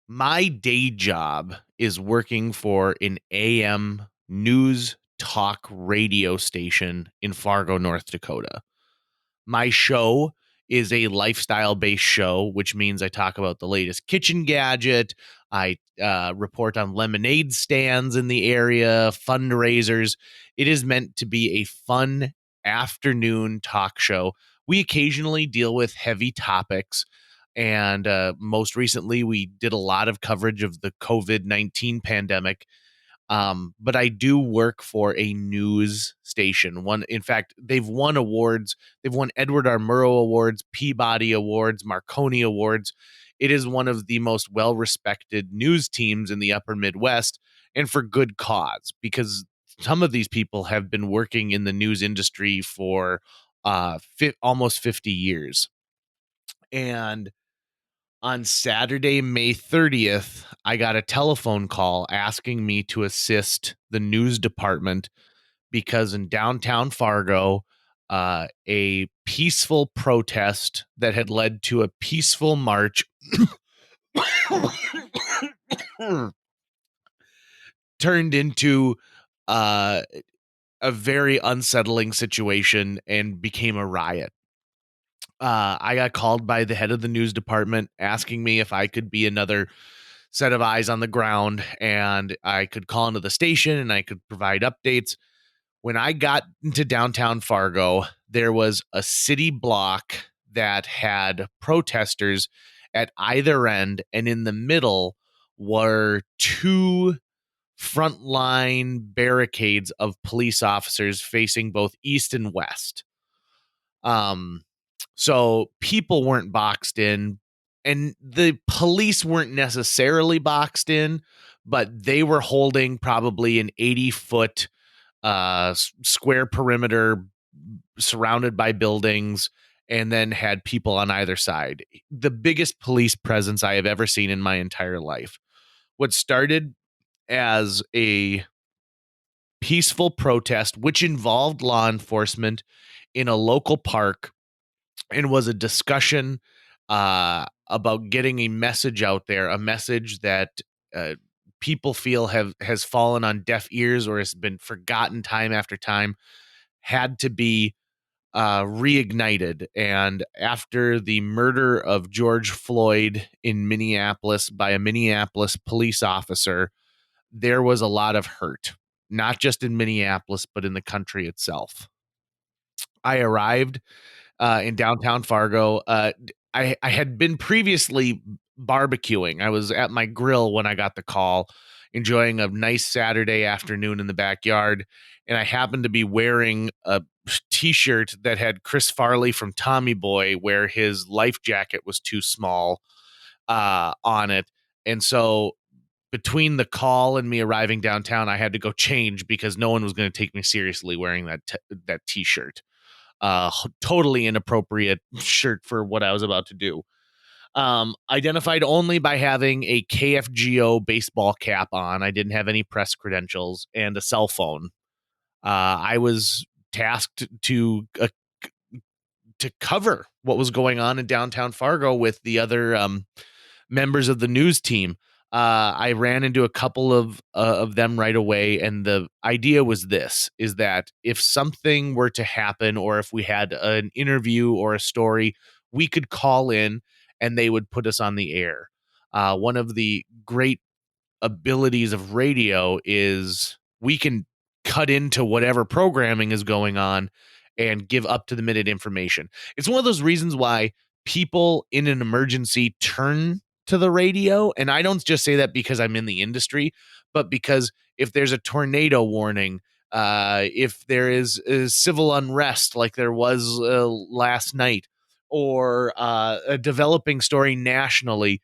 My day job is working for an AM news talk radio station in Fargo, North Dakota. My show is a lifestyle based show, which means I talk about the latest kitchen gadget. I report on lemonade stands in the area, fundraisers. It is meant to be a fun afternoon talk show. We occasionally deal with heavy topics. And most recently, we did a lot of coverage of the COVID-19 pandemic. But I do work for a news station. In fact, they've won awards. They've won Edward R. Murrow Awards, Peabody Awards, Marconi Awards. It is one of the most well-respected news teams in the upper Midwest, and for good cause, because some of these people have been working in the news industry for almost 50 years. And on Saturday, May 30th, I got a telephone call asking me to assist the news department because in downtown Fargo, a peaceful protest that had led to a peaceful march turned into uh, a very unsettling situation and became a riot. I got called by the head of the news department asking me if I could be another set of eyes on the ground and I could call into the station and I could provide updates. When I got into downtown Fargo, there was a city block that had protesters at either end, and in the middle were two frontline barricades of police officers facing both east and west. Um, so people weren't boxed in, and the police weren't necessarily boxed in, but they were holding probably an 80-foot square perimeter surrounded by buildings, and then had people on either side. The biggest police presence I have ever seen in my entire life. What started as a peaceful protest, which involved law enforcement in a local park, and was a discussion about getting a message out there, a message that people feel has fallen on deaf ears or has been forgotten time after time, had to be reignited. And after the murder of George Floyd in Minneapolis by a Minneapolis police officer, there was a lot of hurt, not just in Minneapolis, but in the country itself. I arrived in downtown Fargo. I had been previously barbecuing. I was at my grill when I got the call, enjoying a nice Saturday afternoon in the backyard. And I happened to be wearing a t-shirt that had Chris Farley from Tommy Boy, where his life jacket was too small on it. And so between the call and me arriving downtown, I had to go change because no one was going to take me seriously wearing that t-shirt. Totally inappropriate shirt for what I was about to do. Identified only by having a KFGO baseball cap on. I didn't have any press credentials and a cell phone. I was tasked to cover what was going on in downtown Fargo with the other members of the news team. I ran into a couple of them right away, and the idea was is that if something were to happen, or if we had an interview or a story, we could call in and they would put us on the air. One of the great abilities of radio is we can cut into whatever programming is going on and give up to the minute information. It's one of those reasons why people in an emergency turn to the radio. And I don't just say that because I'm in the industry, but because if there's a tornado warning, if there is civil unrest like there was last night, or a developing story nationally,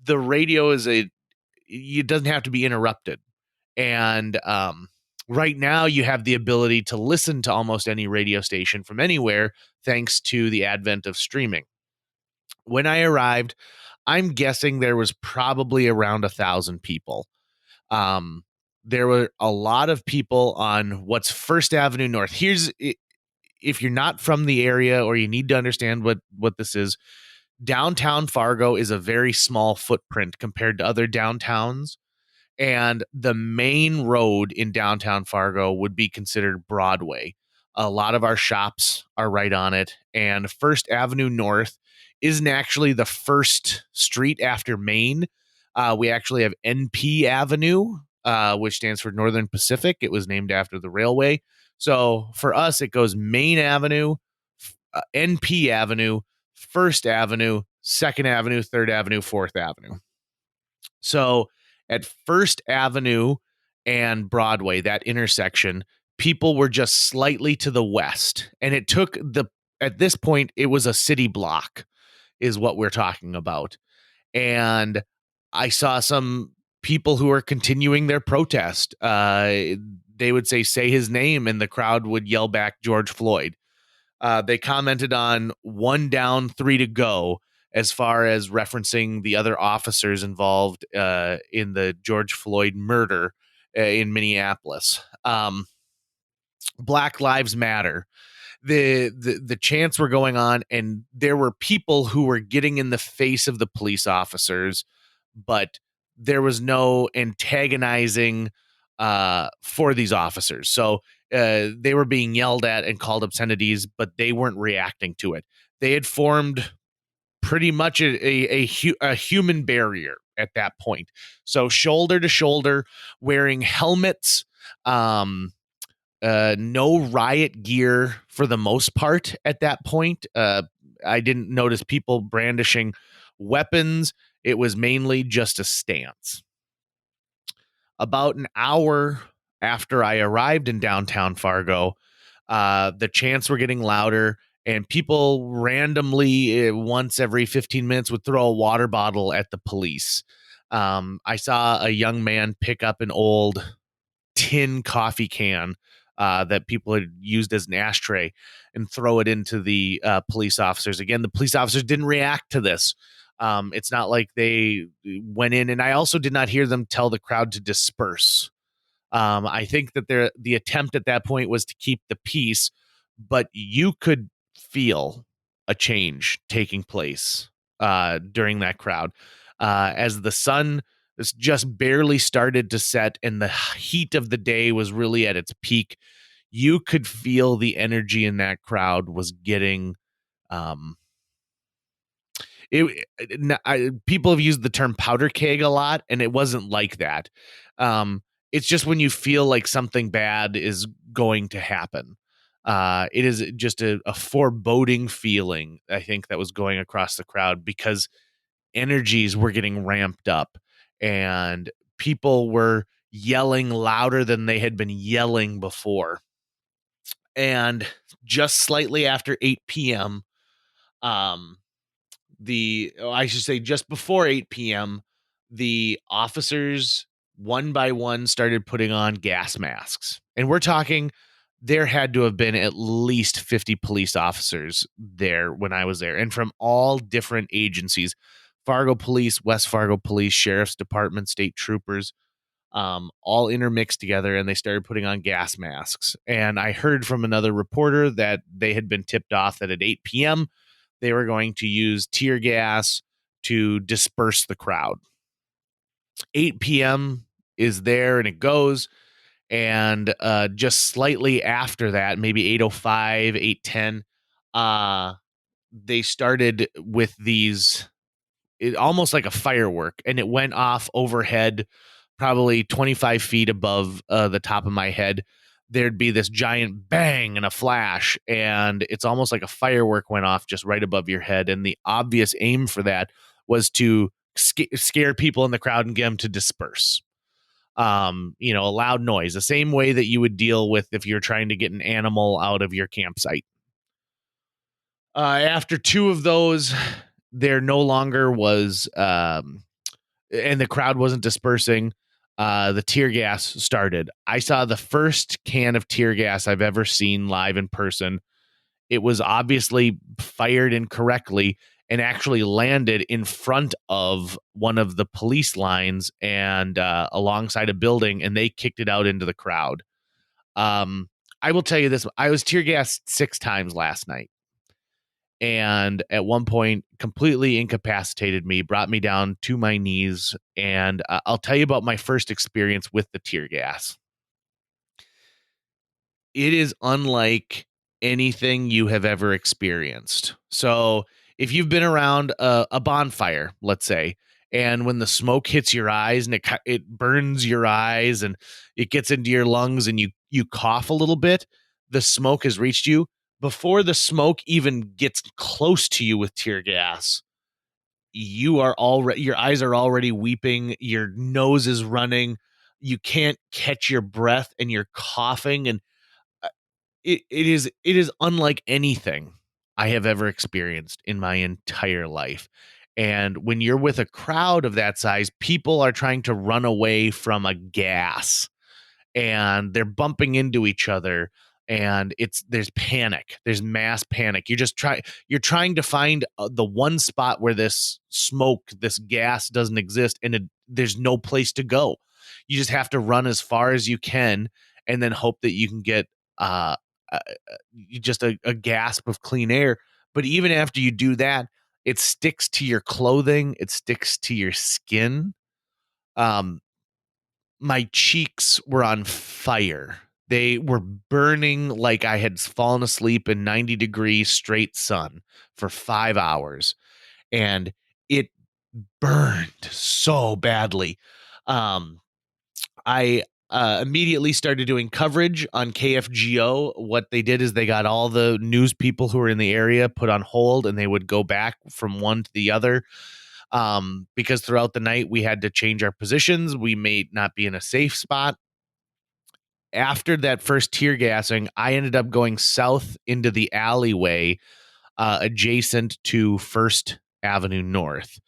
the radio it doesn't have to be interrupted. And right now you have the ability to listen to almost any radio station from anywhere, thanks to the advent of streaming. When I arrived, I'm guessing there was probably around 1,000 people. There were a lot of people on what's First Avenue North. If you're not from the area or you need to understand what this is, Downtown Fargo is a very small footprint compared to other downtowns, and the main road in downtown Fargo would be considered Broadway. A lot of our shops are right on it, and First Avenue North isn't actually the first street after Main. We actually have NP Avenue, which stands for Northern Pacific. It was named after the railway. So for us, it goes Main Avenue, NP Avenue, First Avenue, Second Avenue, Third Avenue, Fourth Avenue. So at First Avenue and Broadway, that intersection, people were just slightly to the west. And it took at this point, it was a city block, is what we're talking about. And I saw some people who are continuing their protest. They would say his name, and the crowd would yell back, George Floyd. They commented on one down, three to go, as far as referencing the other officers involved in the George Floyd murder in Minneapolis. Black Lives Matter. The chants were going on, and there were people who were getting in the face of the police officers, but there was no antagonizing for these officers. So they were being yelled at and called obscenities, but they weren't reacting to it. They had formed pretty much a human barrier at that point. So shoulder to shoulder, wearing helmets, no riot gear for the most part at that point. I didn't notice people brandishing weapons. It was mainly just a stance. About an hour after I arrived in downtown Fargo, the chants were getting louder, and people randomly, once every 15 minutes, would throw a water bottle at the police. I saw a young man pick up an old tin coffee can that people had used as an ashtray and throw it into the police officers. Again, the police officers didn't react to this. It's not like they went in, and I also did not hear them tell the crowd to disperse. I think that the attempt at that point was to keep the peace, but you could feel a change taking place during that crowd. As the sun just barely started to set and the heat of the day was really at its peak, you could feel the energy in that crowd was getting um, people have used the term powder keg a lot, and it wasn't like that. It's just when you feel like something bad is going to happen. It is just a foreboding feeling, I think, that was going across the crowd because energies were getting ramped up and people were yelling louder than they had been yelling before. And just slightly after 8 p.m., I should say just before 8 p.m., the officers one by one started putting on gas masks. And we're talking, there had to have been at least 50 police officers there when I was there, and from all different agencies: Fargo Police, West Fargo Police, Sheriff's Department, state troopers, all intermixed together, and they started putting on gas masks. And I heard from another reporter that they had been tipped off that at 8 p.m., they were going to use tear gas to disperse the crowd. 8 p.m. is there, and it goes. And just slightly after that, maybe 8:05, 8:10, they started with these, almost like a firework, and it went off overhead, probably 25 feet above the top of my head. There'd be this giant bang and a flash, and it's almost like a firework went off just right above your head. And the obvious aim for that was to scare people in the crowd and get them to disperse. A loud noise, the same way that you would deal with if you're trying to get an animal out of your campsite. After two of those, there no longer was, and the crowd wasn't dispersing. The tear gas started. I saw the first can of tear gas I've ever seen live in person. It was obviously fired incorrectly and actually landed in front of one of the police lines and alongside a building, and they kicked it out into the crowd. I will tell you this: I was tear gassed 6 times last night, and at one point completely incapacitated me, brought me down to my knees. And I'll tell you about my first experience with the tear gas. It is unlike anything you have ever experienced. So, if you've been around a bonfire, let's say, and when the smoke hits your eyes and it burns your eyes and it gets into your lungs and you cough a little bit, the smoke has reached you before the smoke even gets close to you with tear gas. You are already Your eyes are already weeping, your nose is running, you can't catch your breath, and you're coughing, and it is unlike anything I have ever experienced in my entire life. And when you're with a crowd of that size, people are trying to run away from a gas and they're bumping into each other, and there's panic, there's mass panic. You're trying to find the one spot where this gas doesn't exist, and there's no place to go. You just have to run as far as you can and then hope that you can get uh, uh just a gasp of clean air. But even after you do that, it sticks to your clothing, it sticks to your skin. um my cheeks were on fire. They were burning like I had fallen asleep in 90-degree straight sun for 5 hours, and it burned so badly. Um, I immediately started doing coverage on KFGO. What they did is they got all the news people who were in the area put on hold, and they would go back from one to the other, because throughout the night we had to change our positions. We may not be in a safe spot. After that first tear gassing, I ended up going south into the alleyway adjacent to First Avenue North,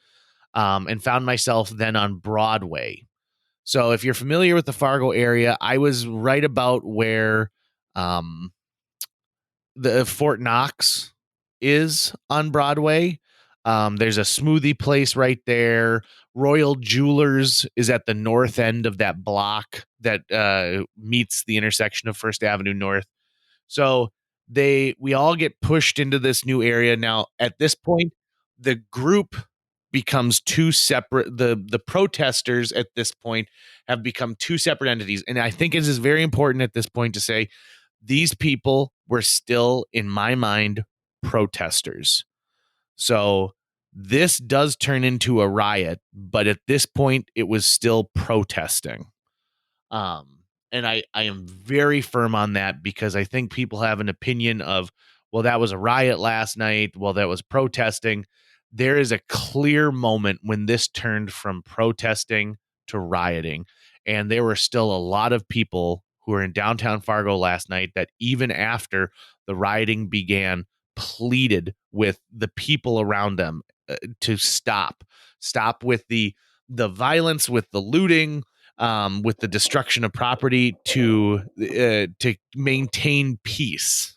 and found myself then on Broadway. So if you're familiar with the Fargo area, I was right about where um, the Fort Knox is on Broadway. There's a smoothie place right there. Royal Jewelers is at the north end of that block that meets the intersection of First Avenue North. So we all get pushed into this new area. Now, at this point, the group becomes two separate. The protesters at this point have become two separate entities, and I think it is very important at this point to say these people were still, in my mind, protesters. So this does turn into a riot, but at this point, it was still protesting. Um, and I am very firm on that, because I think people have an opinion of, well, that was a riot last night. Well, that was protesting. There is a clear moment when this turned from protesting to rioting. And there were still a lot of people who were in downtown Fargo last night that, even after the rioting began, pleaded with the people around them to stop with the violence, with the looting, with the destruction of property, to maintain peace.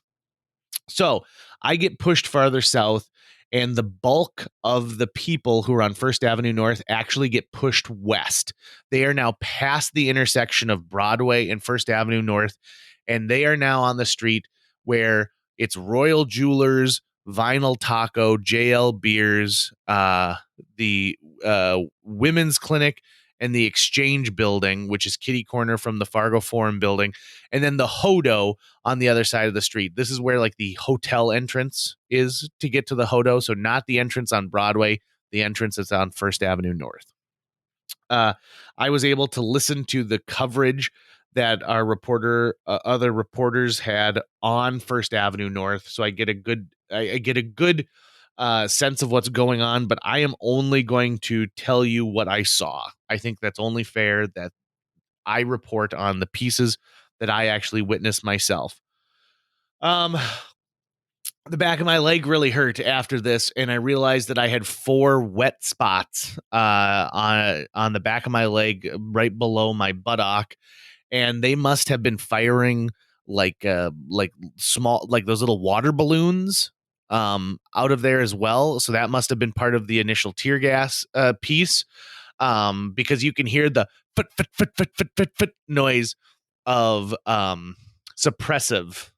So I get pushed farther south, and the bulk of the people who are on First Avenue North actually get pushed west. They are now past the intersection of Broadway and First Avenue North, and they are now on the street where it's Royal Jewelers, Vinyl Taco, JL Beers, the Women's Clinic, and the Exchange Building, which is kitty corner from the Fargo Forum Building, and then the Hodo on the other side of the street. This is where like the hotel entrance is to get to the Hodo. So not the entrance on Broadway, the entrance is on First Avenue North. I was able to listen to the coverage that other reporters had on First Avenue North. So I get a good sense of what's going on, but I am only going to tell you what I saw. I think that's only fair that I report on the pieces that I actually witnessed myself. Um, the back of my leg really hurt after this, and I realized that I had 4 wet spots on the back of my leg, right below my buttock, and they must have been firing like small, like those little water balloons out of there as well. So that must have been part of the initial tear gas piece, because you can hear the foot noise of suppressive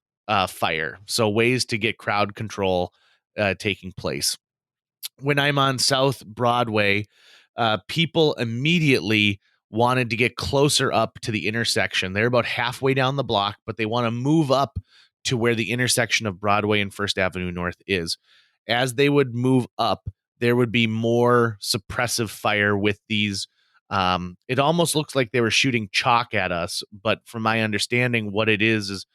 fire. So ways to get crowd control taking place. When I'm on South Broadway, people immediately wanted to get closer up to the intersection. They're about halfway down the block, but they want to move up to where the intersection of Broadway and First Avenue North is. As they would move up, there would be more suppressive fire with these. It almost looks like they were shooting chalk at us, but from my understanding, what it is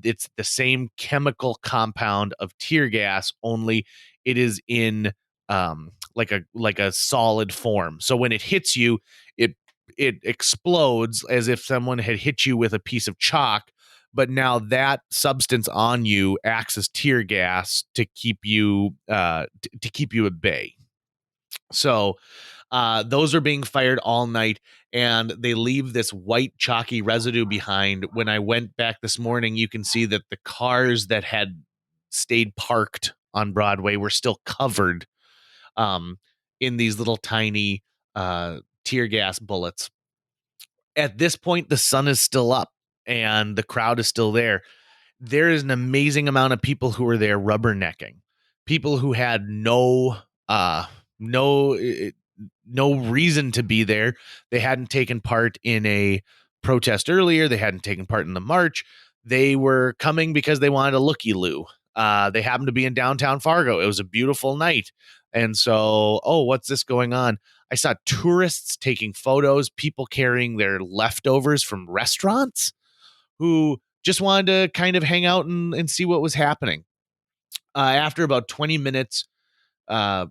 it's the same chemical compound of tear gas, only it is in like a solid form. So when it hits you, it it explodes as if someone had hit you with a piece of chalk, but now that substance on you acts as tear gas to keep you to keep you at bay. So those are being fired all night, and they leave this white chalky residue behind. When I went back this morning, you can see that the cars that had stayed parked on Broadway were still covered um, in these little tiny tear gas bullets. At this point, the sun is still up and the crowd is still there. There is an amazing amount of people who are there rubbernecking, people who had no no reason to be there. They hadn't taken part in a protest earlier. They hadn't taken part in the march. They were coming because they wanted a looky-loo. They happened to be in downtown Fargo. It was a beautiful night. And so, oh, what's this going on? I saw tourists taking photos, people carrying their leftovers from restaurants who just wanted to kind of hang out and see what was happening. After about 20 minutes, uh,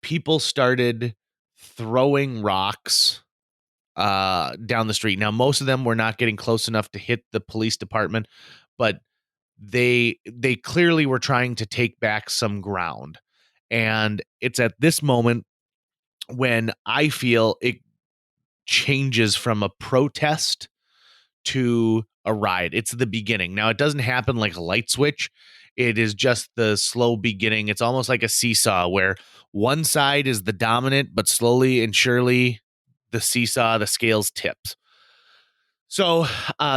people started throwing rocks down the street. Now, most of them were not getting close enough to hit the police department, but they clearly were trying to take back some ground. And it's at this moment when I feel it changes from a protest to a riot. It's the beginning. Now, it doesn't happen like a light switch. It is just the slow beginning. It's almost like a seesaw where one side is the dominant, but slowly and surely the seesaw, the scales tips. So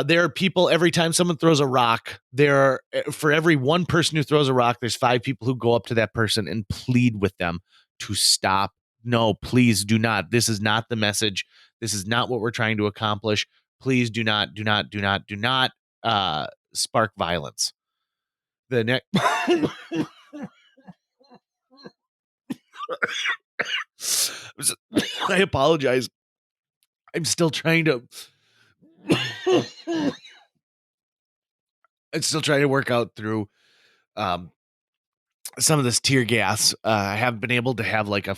there are people, every time someone throws a rock, for every one person who throws a rock, there's 5 people who go up to that person and plead with them to stop. No, please do not. This is not the message. This is not what we're trying to accomplish. Please do not spark violence. The next, I apologize. I'm still trying to. I'm still trying to work out through um, some of this tear gas. I haven't been able to have like a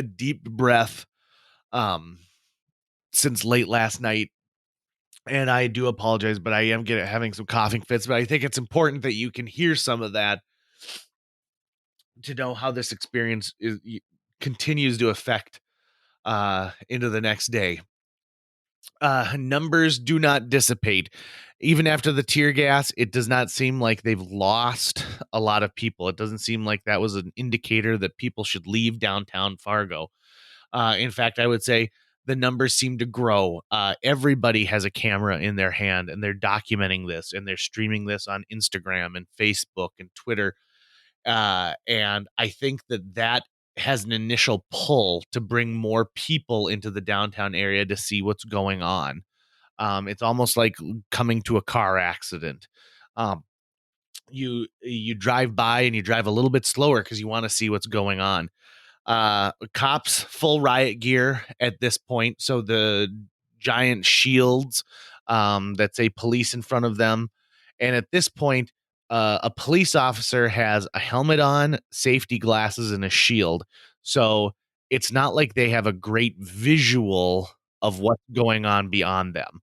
deep breath um, since late last night. And I do apologize, but I am having some coughing fits. But I think it's important that you can hear some of that to know how this experience continues to affect into the next day. Numbers do not dissipate. Even after the tear gas, it does not seem like they've lost a lot of people. It doesn't seem like that was an indicator that people should leave downtown Fargo. In fact, I would say the numbers seem to grow. Everybody has a camera in their hand and they're documenting this and they're streaming this on Instagram and Facebook and Twitter. And I think that has an initial pull to bring more people into the downtown area to see what's going on. It's almost like coming to a car accident. You drive by and you drive a little bit slower because you want to see what's going on. Cops full riot gear at this point, so the giant shields that say police in front of them, and at this point a police officer has a helmet on, safety glasses, and a shield, so it's not like they have a great visual of what's going on beyond them.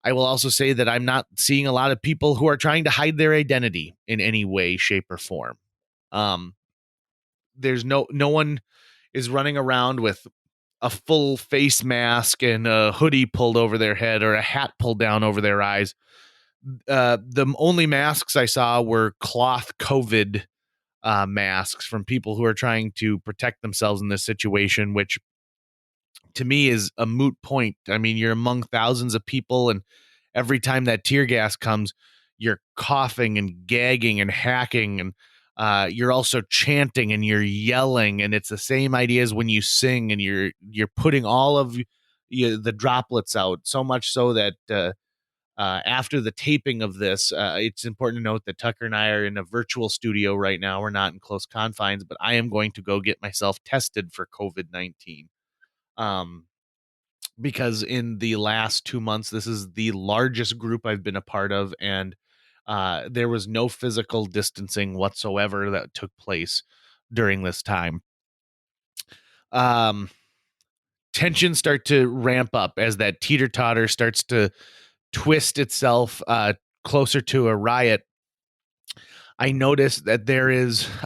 I will also say that I'm not seeing a lot of people who are trying to hide their identity in any way, shape, or form. There's no one is running around with a full face mask and a hoodie pulled over their head or a hat pulled down over their eyes. The only masks I saw were cloth COVID masks from people who are trying to protect themselves in this situation, which to me is a moot point. I mean, you're among thousands of people, and every time that tear gas comes, you're coughing and gagging and hacking, and you're also chanting and you're yelling, and it's the same idea as when you sing, and you're putting all of the droplets out, so much so that after the taping of this, it's important to note that Tucker and I are in a virtual studio right now. We're not in close confines, but I am going to go get myself tested for COVID-19. Um, because in the last 2 months, this is the largest group I've been a part of, and there was no physical distancing whatsoever that took place during this time. Um, Tensions start to ramp up as that teeter totter starts to twist itself closer to a riot. I noticed that there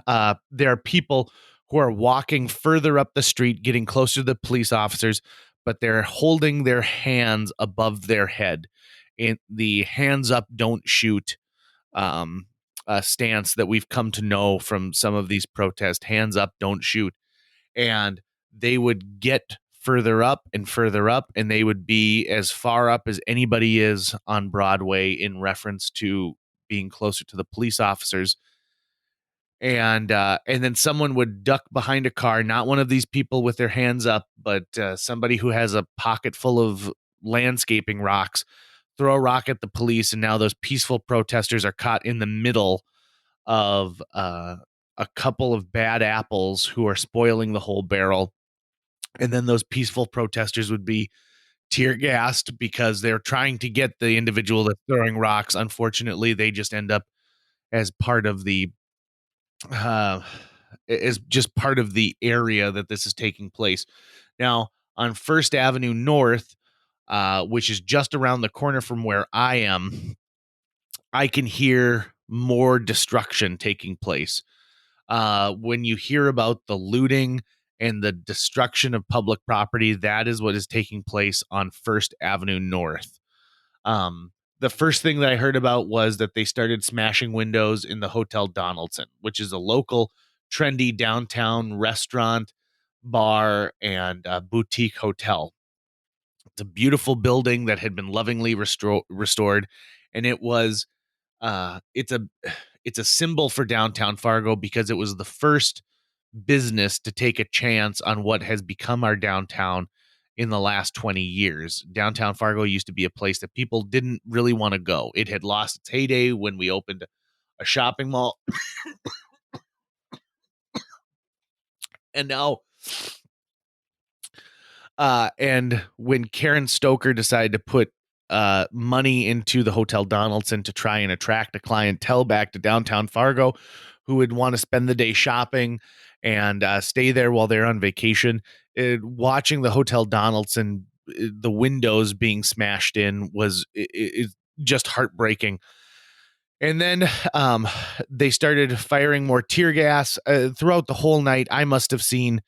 are people who are walking further up the street, getting closer to the police officers, but they're holding their hands above their head in the hands up, don't shoot um, stance that we've come to know from some of these protests. Hands up, don't shoot. And they would get further up, and they would be as far up as anybody is on Broadway in reference to being closer to the police officers. And then someone would duck behind a car, not one of these people with their hands up, but somebody who has a pocket full of landscaping rocks, throw a rock at the police, and now those peaceful protesters are caught in the middle of a couple of bad apples who are spoiling the whole barrel. And then those peaceful protesters would be tear gassed because they're trying to get the individual that's throwing rocks. Unfortunately, they just end up as part of the uh, is just part of the area that this is taking place. Now, on First Avenue North, which is just around the corner from where I am, I can hear more destruction taking place. When you hear about the looting and the destruction of public property, that is what is taking place on First Avenue North. The first thing that I heard about was that they started smashing windows in the Hotel Donaldson, which is a local trendy downtown restaurant, bar, and boutique hotel. It's a beautiful building that had been lovingly restored, and it's a it's a symbol for downtown Fargo because it was the first business to take a chance on what has become our downtown in the last 20 years. Downtown Fargo used to be a place that people didn't really want to go. It had lost its heyday when we opened a shopping mall. And now and when Karen Stoker decided to put money into the Hotel Donaldson to try and attract a clientele back to downtown Fargo who would want to spend the day shopping and stay there while they're on vacation, watching the Hotel Donaldson, the windows being smashed in is just heartbreaking. And then they started firing more tear gas throughout the whole night. I must have seen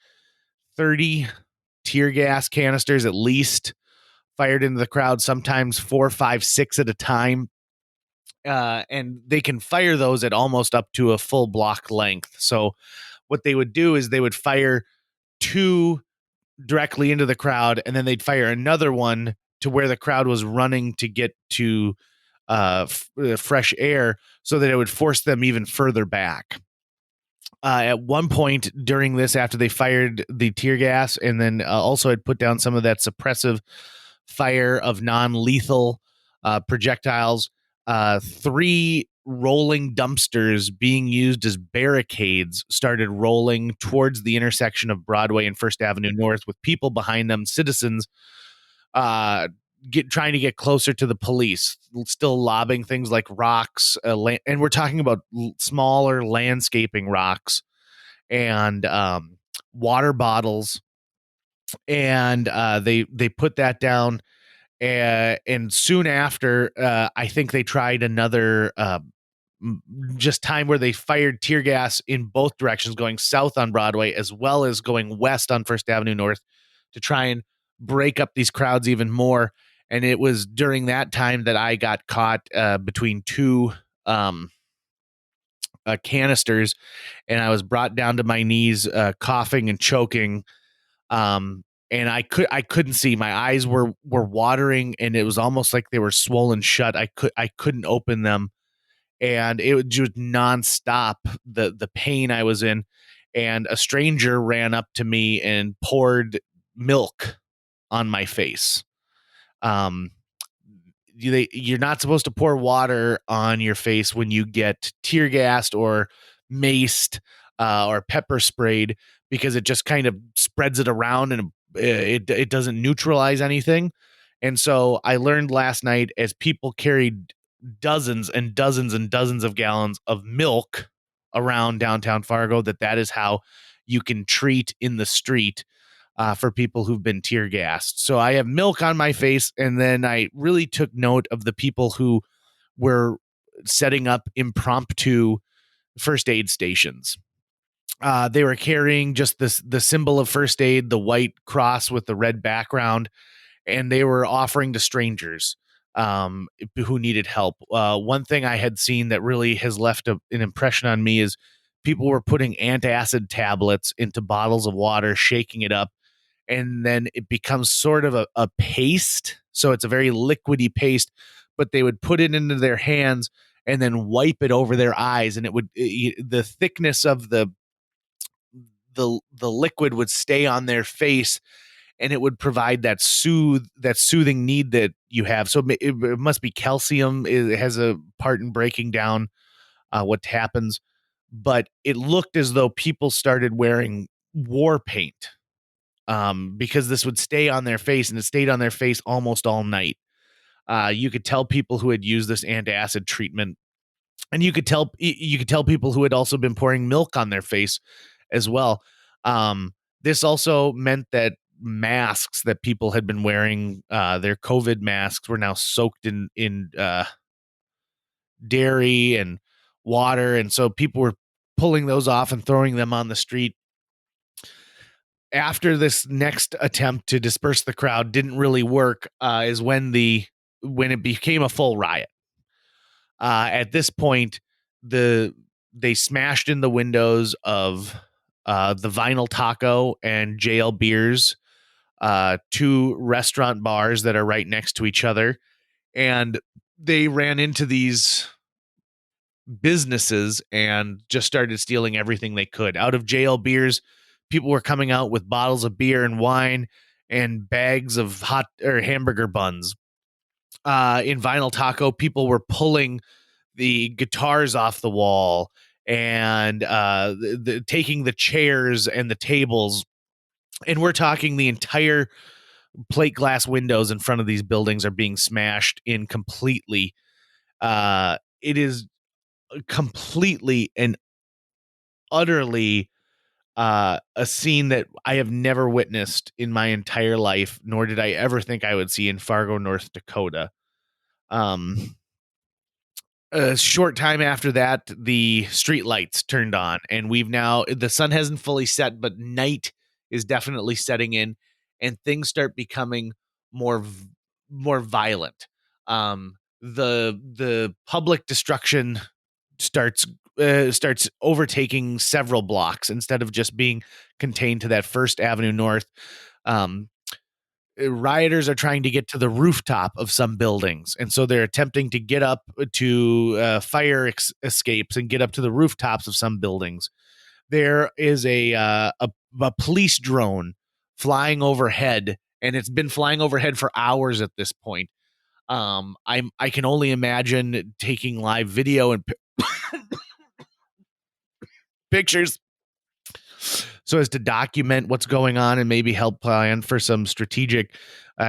30 tear gas canisters at least fired into the crowd, sometimes 4, 5, 6 at a time. And they can fire those at almost up to a full block length. So what they would do is they would fire 2 directly into the crowd, and then they'd fire another one to where the crowd was running to get to fresh air so that it would force them even further back. At one point during this, after they fired the tear gas and then also had put down some of that suppressive fire of non-lethal projectiles, 3 rolling dumpsters being used as barricades started rolling towards the intersection of Broadway and First Avenue North with people behind them, citizens trying to get closer to the police, still lobbing things like rocks, and we're talking about smaller landscaping rocks and water bottles, and they put that down. And soon after, I think they tried another just time where they fired tear gas in both directions, going south on Broadway as well as going west on First Avenue North to try and break up these crowds even more. And it was during that time that I got caught between 2 canisters, and I was brought down to my knees, coughing and choking. And I couldn't see. My eyes were watering, and it was almost like they were swollen shut. I couldn't open them. and it was just nonstop, the pain I was in. And a stranger ran up to me and poured milk on my face. Um, you're not supposed to pour water on your face when you get tear gassed or maced or pepper sprayed, because it just kind of spreads it around, and it doesn't neutralize anything. And so I learned last night, as people carried dozens and dozens and dozens of gallons of milk around downtown Fargo, that is how you can treat in the street for people who've been tear gassed. So I have milk on my face, and then I really took note of the people who were setting up impromptu first aid stations. They were carrying just the symbol of first aid, the white cross with the red background, and they were offering to strangers who needed help. One thing I had seen that really has left an impression on me is people were putting antacid tablets into bottles of water, shaking it up, and then it becomes sort of a paste. So it's a very liquidy paste, but they would put it into their hands and then wipe it over their eyes, and the thickness of the liquid would stay on their face, and it would provide that soothing need that you have. So it must be calcium. It has a part in breaking down what happens, but it looked as though people started wearing war paint, because this would stay on their face, and it stayed on their face almost all night. You could tell people who had used this antacid treatment, and you could tell people who had also been pouring milk on their face as well. This also meant that masks that people had been wearing, their COVID masks, were now soaked in dairy and water, and so people were pulling those off and throwing them on the street. After this next attempt to disperse the crowd didn't really work, is when it became a full riot. At this point, they smashed in the windows of the Vinyl Taco and JL Beers, two restaurant bars that are right next to each other, and they ran into these businesses and just started stealing everything they could. Out of JL Beers, people were coming out with bottles of beer and wine and bags of hot or hamburger buns. In Vinyl Taco, people were pulling the guitars off the wall and taking the chairs and the tables. And we're talking the entire plate glass windows in front of these buildings are being smashed in completely. It is completely and utterly a scene that I have never witnessed in my entire life, nor did I ever think I would see in Fargo, North Dakota. A short time after that, the street lights turned on, and the sun hasn't fully set, but night is definitely setting in, and things start becoming more more violent. The public destruction starts overtaking several blocks instead of just being contained to that First Avenue North. Um, Rioters are trying to get to the rooftop of some buildings, and so they're attempting to get up to fire escapes and get up to the rooftops of some buildings. There is a police drone flying overhead, and it's been flying overhead for hours at this point. I can only imagine taking live video and pictures so as to document what's going on and maybe help plan for some strategic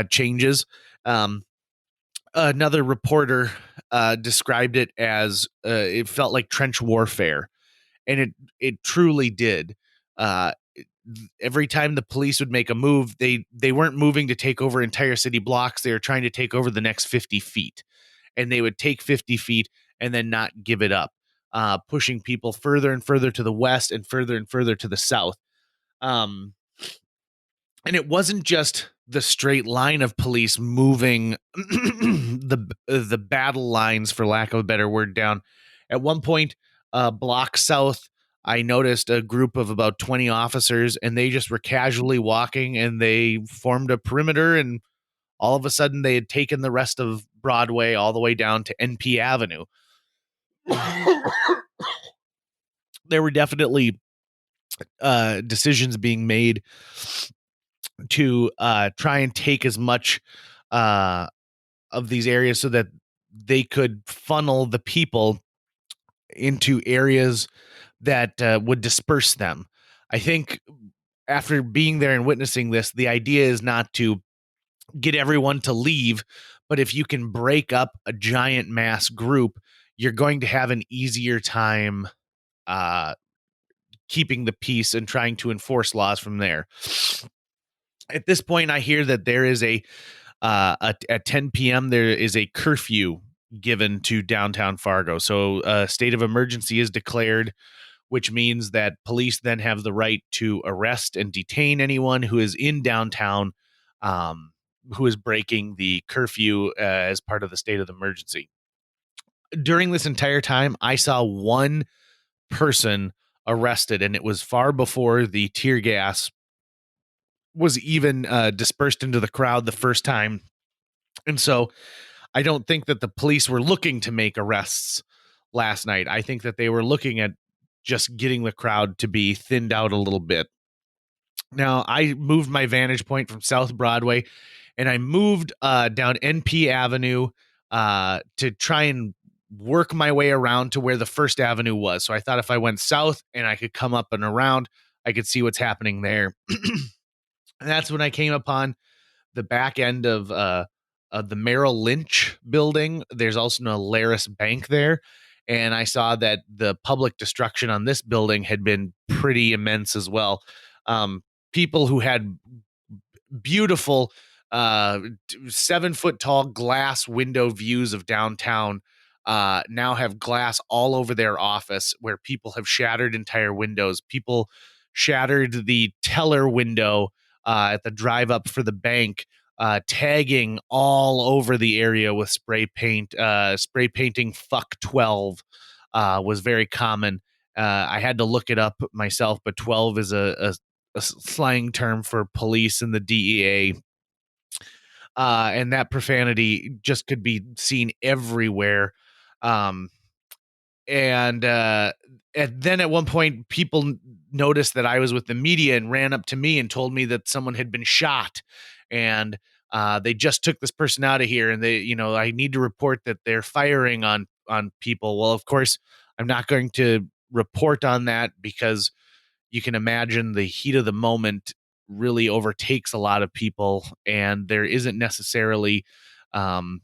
changes. Another reporter described it as it felt like trench warfare, and it truly did. Every time the police would make a move, they weren't moving to take over entire city blocks. They were trying to take over the next 50 feet, and they would take 50 feet and then not give it up, pushing people further and further to the west and further to the south. Um, and it wasn't just the straight line of police moving the battle lines, for lack of a better word, down. At one point, block south, I noticed a group of about 20 officers, and they just were casually walking, and they formed a perimeter, and all of a sudden they had taken the rest of Broadway all the way down to NP Avenue. There were definitely decisions being made to try and take as much uh, of these areas so that they could funnel the people into areas that would disperse them. I think after being there and witnessing this, the idea is not to get everyone to leave, but if you can break up a giant mass group, you're going to have an easier time uh, keeping the peace and trying to enforce laws from there. At this point, I hear that there is at 10 p.m. there is a curfew given to downtown Fargo. So a state of emergency is declared, which means that police then have the right to arrest and detain anyone who is in downtown, who is breaking the curfew as part of the state of emergency. During this entire time, I saw one person arrested, and it was far before the tear gas was even dispersed into the crowd the first time. And so I don't think that the police were looking to make arrests last night. I think that they were looking at just getting the crowd to be thinned out a little bit. Now, I moved my vantage point from South Broadway and I moved down NP Avenue to try and work my way around to where the First Avenue was. So I thought if I went south and I could come up and around, I could see what's happening there. And that's when I came upon the back end of the Merrill Lynch building. There's also an Alaris Bank there. And I saw that the public destruction on this building had been pretty immense as well. People who had beautiful 7-foot tall glass window views of downtown now have glass all over their office where people have shattered entire windows. People shattered the teller window at the drive up for the bank, tagging all over the area with spray paint. Spray painting fuck 12 was very common. I had to look it up myself, but 12 is a slang term for police and the DEA. And that profanity just could be seen everywhere. Um, and then at one point, people noticed that I was with the media and ran up to me and told me that someone had been shot. And they just took this person out of here, and I need to report that they're firing on people. Well, of course, I'm not going to report on that because you can imagine the heat of the moment really overtakes a lot of people, and there isn't necessarily um,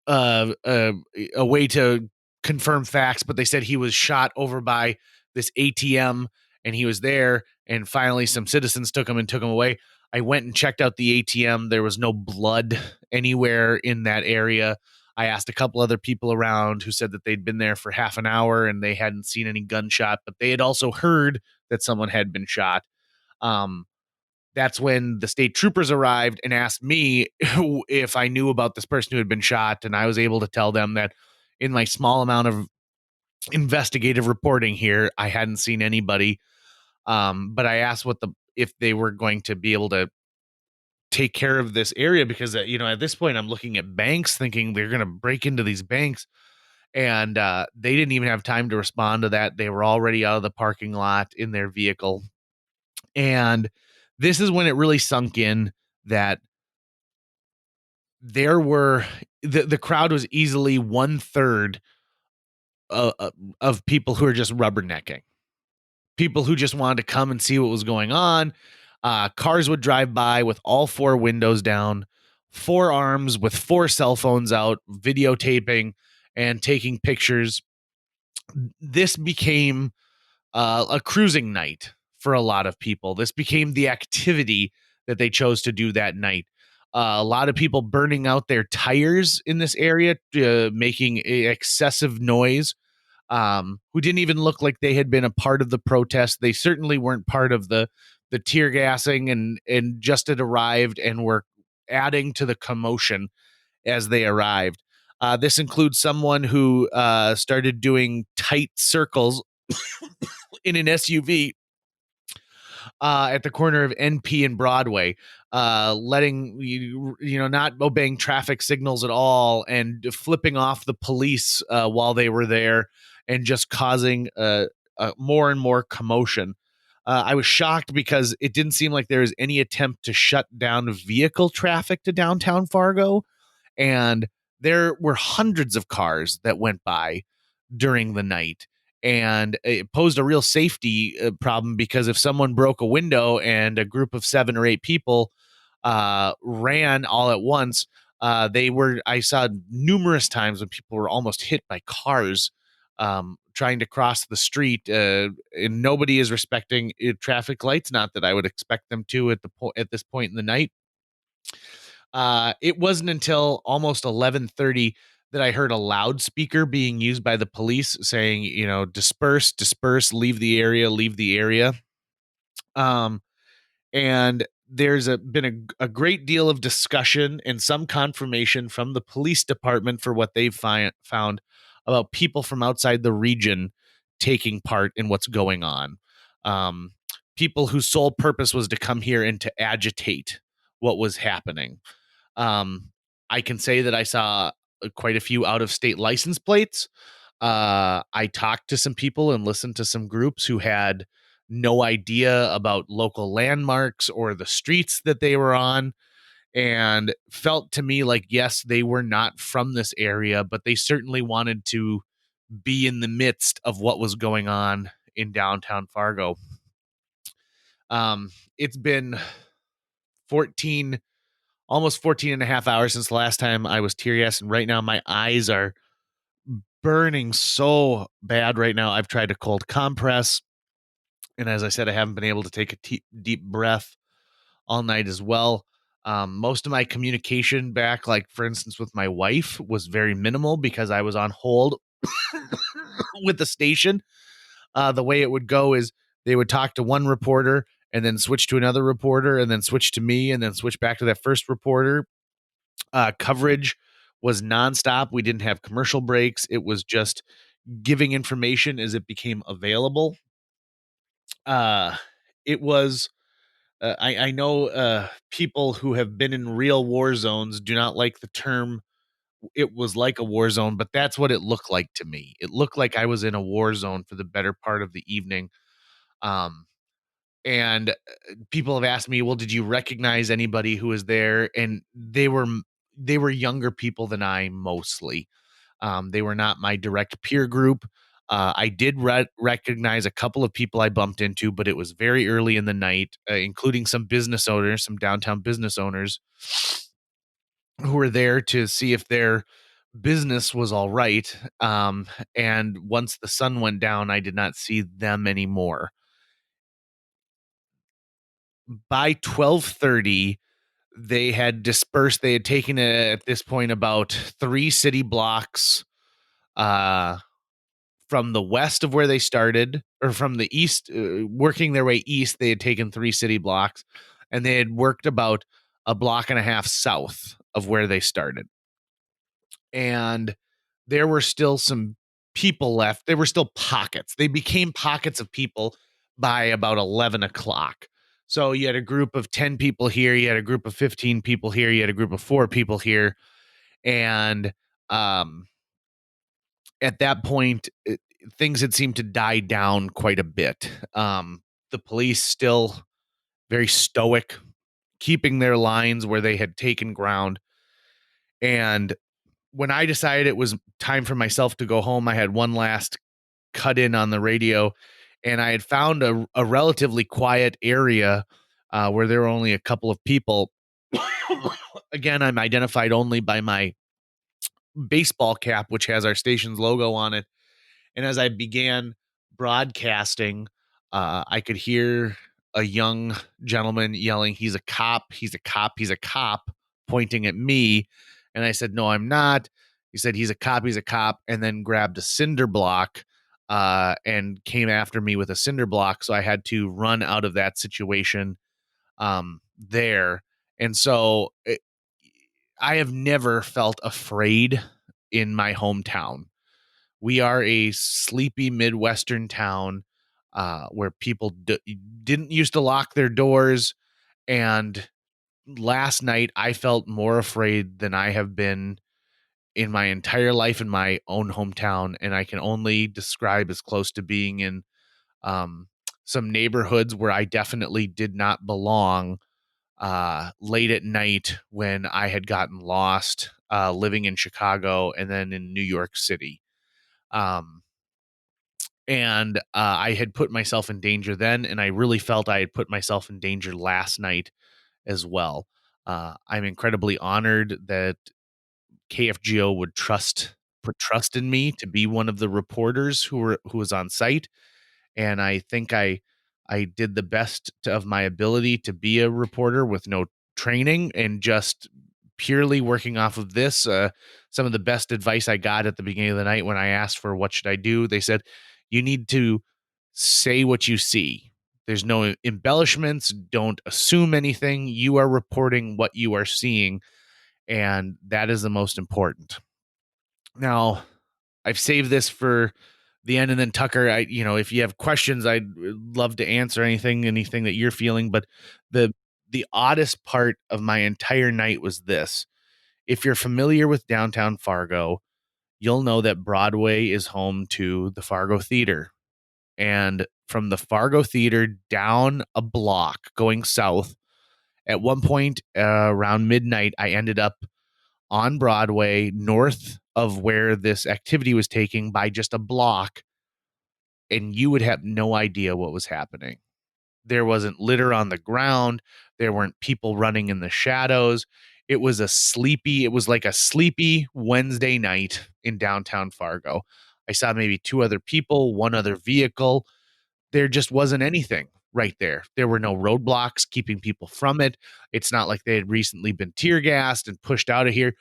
a way to confirm facts. But they said he was shot over by this ATM, and he was there. And finally, some citizens took him and took him away. I went and checked out the ATM. There was no blood anywhere in that area. I asked a couple other people around who said that they'd been there for half an hour and they hadn't seen any gunshot, but they had also heard that someone had been shot. Um, that's when the state troopers arrived and asked me if I knew about this person who had been shot. And I was able to tell them that in my small amount of investigative reporting here, I hadn't seen anybody. But I asked if they were going to be able to take care of this area because, at this point I'm looking at banks thinking they're going to break into these banks. And they didn't even have time to respond to that. They were already out of the parking lot in their vehicle. And this is when it really sunk in that the crowd was easily 1/3 of people who are just rubbernecking. People who just wanted to come and see what was going on. Cars would drive by with all 4 windows down, 4 arms with 4 cell phones out, videotaping and taking pictures. This became a cruising night for a lot of people. This became the activity that they chose to do that night. A lot of people burning out their tires in this area, making excessive noise, who didn't even look like they had been a part of the protest. They certainly weren't part of the tear gassing and just had arrived and were adding to the commotion as they arrived. This includes someone who started doing tight circles in an SUV at the corner of NP and Broadway, letting not obeying traffic signals at all and flipping off the police while they were there and just causing more and more commotion. I was shocked because it didn't seem like there was any attempt to shut down vehicle traffic to downtown Fargo. And there were hundreds of cars that went by during the night. And it posed a real safety problem because if someone broke a window and a group of 7 or 8 people ran all at once, I saw numerous times when people were almost hit by cars trying to cross the street, and nobody is respecting traffic lights. Not that I would expect them to at this point in the night. It wasn't until almost 11:30 that I heard a loudspeaker being used by the police saying, disperse, disperse, leave the area, leave the area. Um, and there's been a great deal of discussion and some confirmation from the police department for what they've found about people from outside the region taking part in what's going on. Um, People whose sole purpose was to come here and to agitate what was happening. I can say that I saw quite a few out of state license plates. I talked to some people and listened to some groups who had no idea about local landmarks or the streets that they were on, and felt to me like, yes, they were not from this area, but they certainly wanted to be in the midst of what was going on in downtown Fargo. It's been 14 almost 14 and a half hours since the last time I was tear gassed. And right now my eyes are burning so bad right now. I've tried to cold compress. And as I said, I haven't been able to take a deep breath all night as well. Most of my communication back, like for instance, with my wife was very minimal because I was on hold with the station. The way it would go is they would talk to one reporter and then switch to another reporter and then switch to me and then switch back to that first reporter. Coverage was nonstop. We didn't have commercial breaks. It was just giving information as it became available. It was, I know people who have been in real war zones do not like the term it was like a war zone, but that's what it looked like to me. It looked like I was in a war zone for the better part of the evening. Um, and people have asked me, well, did you recognize anybody who was there? And they were younger people than I mostly. They were not my direct peer group. I did recognize a couple of people I bumped into, but it was very early in the night, including some business owners, some downtown business owners who were there to see if their business was all right. And once the sun went down, I did not see them anymore. By 12:30, they had dispersed. They had taken at this point about 3 city blocks uh, from the west of where they started, or from the east, working their way east. They had taken 3 city blocks, and they had worked about a block and a half south of where they started. And there were still some people left. There were still pockets. They became pockets of people by about 11 o'clock. So you had a group of 10 people here, you had a group of 15 people here, you had a group of 4 people here. And at that point, things had seemed to die down quite a bit. The police still very stoic, keeping their lines where they had taken ground. And when I decided it was time for myself to go home, I had one last cut in on the radio, and I had found a relatively quiet area where there were only a couple of people. Again, I'm identified only by my baseball cap, which has our station's logo on it. And as I began broadcasting, I could hear a young gentleman yelling, "He's a cop, he's a cop, he's a cop," pointing at me. And I said, "No, I'm not." He said, "He's a cop, he's a cop," and then grabbed a cinder block and came after me with a cinder block. So I had to run out of that situation there. And so I have never felt afraid in my hometown. We are a sleepy Midwestern town. where people didn't used to lock their doors. And last night I felt more afraid than I have been in my entire life in my own hometown. And I can only describe as close to being in um, some neighborhoods where I definitely did not belong late at night when I had gotten lost living in Chicago and then in New York City. Um, and I had put myself in danger then, and I really felt I had put myself in danger last night as well. I'm incredibly honored that KFGO would put trust in me to be one of the reporters who was on site, and I think I did the best of my ability to be a reporter with no training and just purely working off of this. Some of the best advice I got at the beginning of the night when I asked for what should I do, they said, you need to say what you see. There's no embellishments. Don't assume anything. You are reporting what you are seeing, and that is the most important. Now, I've saved this for the end, and then Tucker, if you have questions, I'd love to answer anything that you're feeling. But the the oddest part of my entire night was this. If you're familiar with downtown Fargo, you'll know that Broadway is home to the Fargo Theater. And from the Fargo Theater down a block going south, at one point around midnight, I ended up on Broadway north of where this activity was taking by just a block, and you would have no idea what was happening. There wasn't litter on the ground. There weren't people running in the shadows. It was like a sleepy Wednesday night in downtown Fargo. I saw maybe two other people, one other vehicle. There just wasn't anything right there. There were no roadblocks keeping people from it. It's not like they had recently been tear gassed and pushed out of here.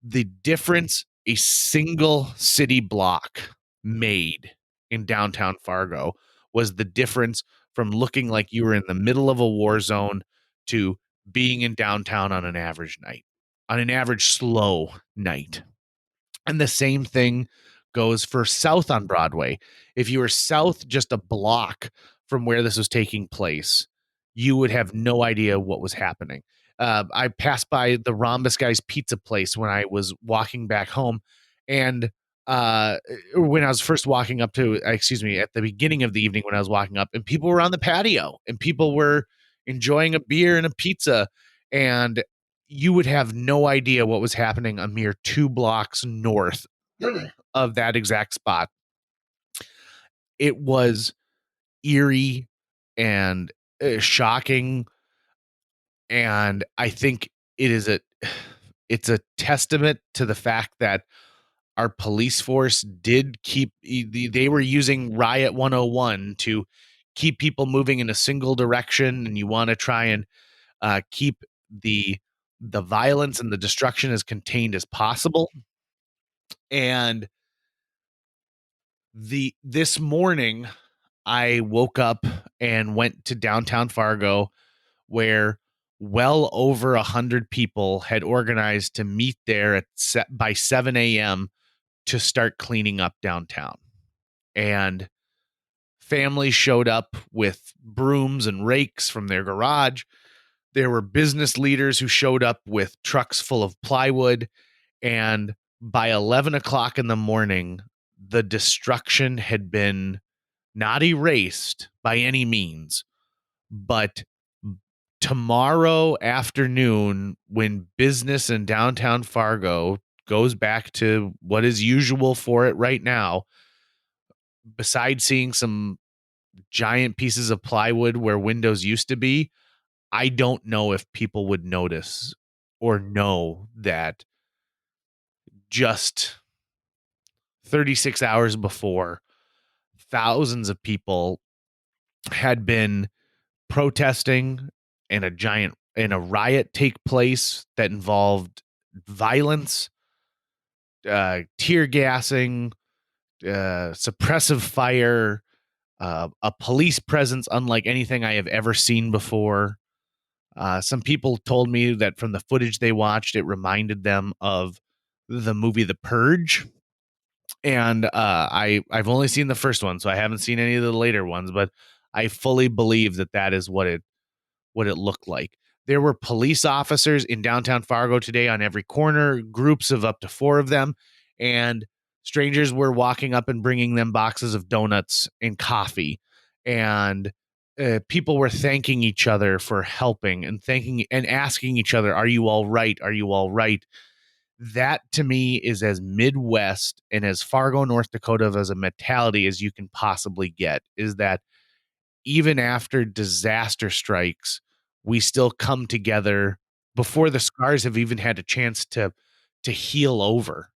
The difference a single city block made in downtown Fargo was the difference from looking like you were in the middle of a war zone to being in downtown on an average night, on an average slow night. And the same thing goes for south on Broadway. If you were south just a block from where this was taking place, you would have no idea what was happening. I passed by the Rhombus Guy's Pizza Place when I was walking back home. And when I was first walking up to, excuse me, at the beginning of the evening when I was walking up, and people were on the patio and people were enjoying a beer and a pizza. And you would have no idea what was happening a mere 2 blocks north of that exact spot. It was eerie and shocking, and I think it's a testament to the fact that our police force did they were using Riot 101 to keep people moving in a single direction, and you want to try and keep the violence and the destruction as contained as possible. And this morning I woke up and went to downtown Fargo, where well over 100 people had organized to meet there by 7 a.m. to start cleaning up downtown. And families showed up with brooms and rakes from their garage. There were business leaders who showed up with trucks full of plywood. And by 11 o'clock in the morning, the destruction had been not erased by any means, but tomorrow afternoon, when business in downtown Fargo goes back to what is usual for it right now, besides seeing some giant pieces of plywood where windows used to be, I don't know if people would notice or know that just 36 hours before, thousands of people had been protesting and a riot take place that involved violence, tear gassing, suppressive fire, a police presence unlike anything I have ever seen before. Some people told me that from the footage they watched, it reminded them of the movie The Purge. And I've only seen the first one, so I haven't seen any of the later ones, but I fully believe that is what it looked like. There were police officers in downtown Fargo today on every corner, groups of up to 4 of them, and strangers were walking up and bringing them boxes of donuts and coffee, and people were thanking each other for helping and thanking and asking each other, "Are you all right? Are you all right?" That to me is as Midwest and as Fargo, North Dakota as a mentality as you can possibly get. Is that even after disaster strikes, we still come together before the scars have even had a chance to heal over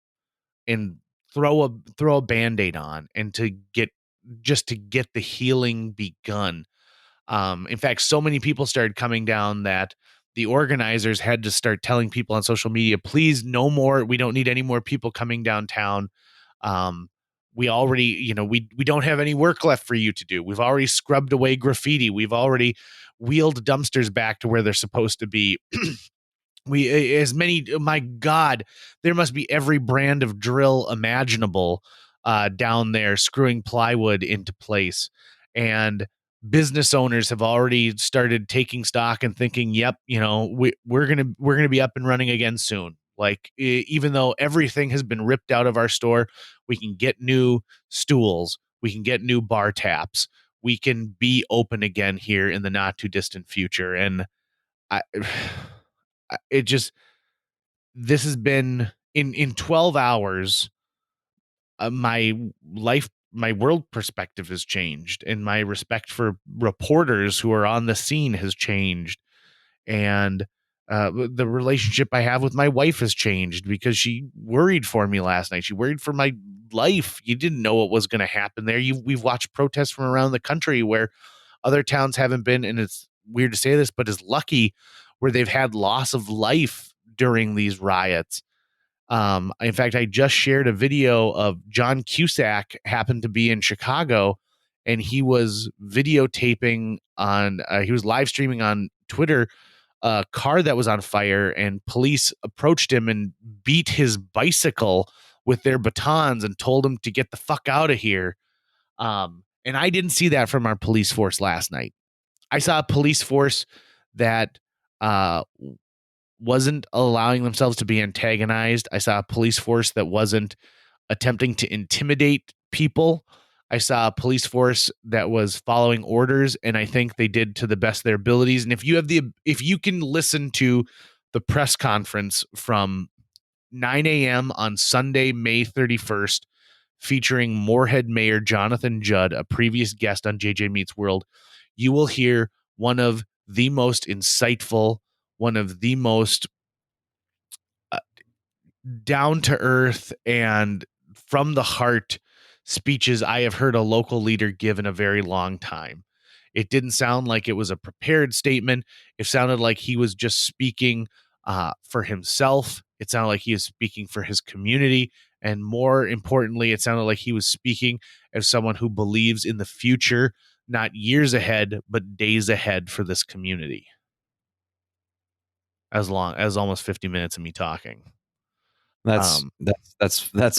and throw a band-aid on and to get the healing begun. In fact, so many people started coming down that the organizers had to start telling people on social media, please, no more. We don't need any more people coming downtown. We already, we don't have any work left for you to do. We've already scrubbed away graffiti. We've already wheeled dumpsters back to where they're supposed to be. My God, there must be every brand of drill imaginable down there screwing plywood into place. And business owners have already started taking stock and thinking, yep, we're gonna be up and running again soon. Like, even though everything has been ripped out of our store, we can get new stools, we can get new bar taps, we can be open again here in the not too distant future. And I it just this has been in 12 hours, my world perspective has changed, and my respect for reporters who are on the scene has changed, and the relationship I have with my wife has changed because she worried for me last night. She worried for my life. You didn't know what was going to happen there. We've watched protests from around the country where other towns haven't been, and it's weird to say this, but is lucky, where they've had loss of life during these riots. In fact, I just shared a video of John Cusack happened to be in Chicago, and he was videotaping he was live streaming on Twitter a car that was on fire, and police approached him and beat his bicycle with their batons and told him to get the fuck out of here. And I didn't see that from our police force last night. I saw a police force that wasn't allowing themselves to be antagonized. I saw a police force that wasn't attempting to intimidate people. I saw a police force that was following orders, and I think they did to the best of their abilities. And if you can listen to the press conference from 9 a.m. on Sunday, May 31st, featuring Moorhead Mayor Jonathan Judd, a previous guest on JJ Meets World, you will hear one of the most insightful, one of the most down to earth and from the heart speeches I have heard a local leader give in a very long time. It didn't sound like it was a prepared statement. It sounded like he was just speaking for himself. It sounded like he was speaking for his community. And more importantly, it sounded like he was speaking as someone who believes in the future, not years ahead, but days ahead for this community. As long as almost 50 minutes of me talking. That's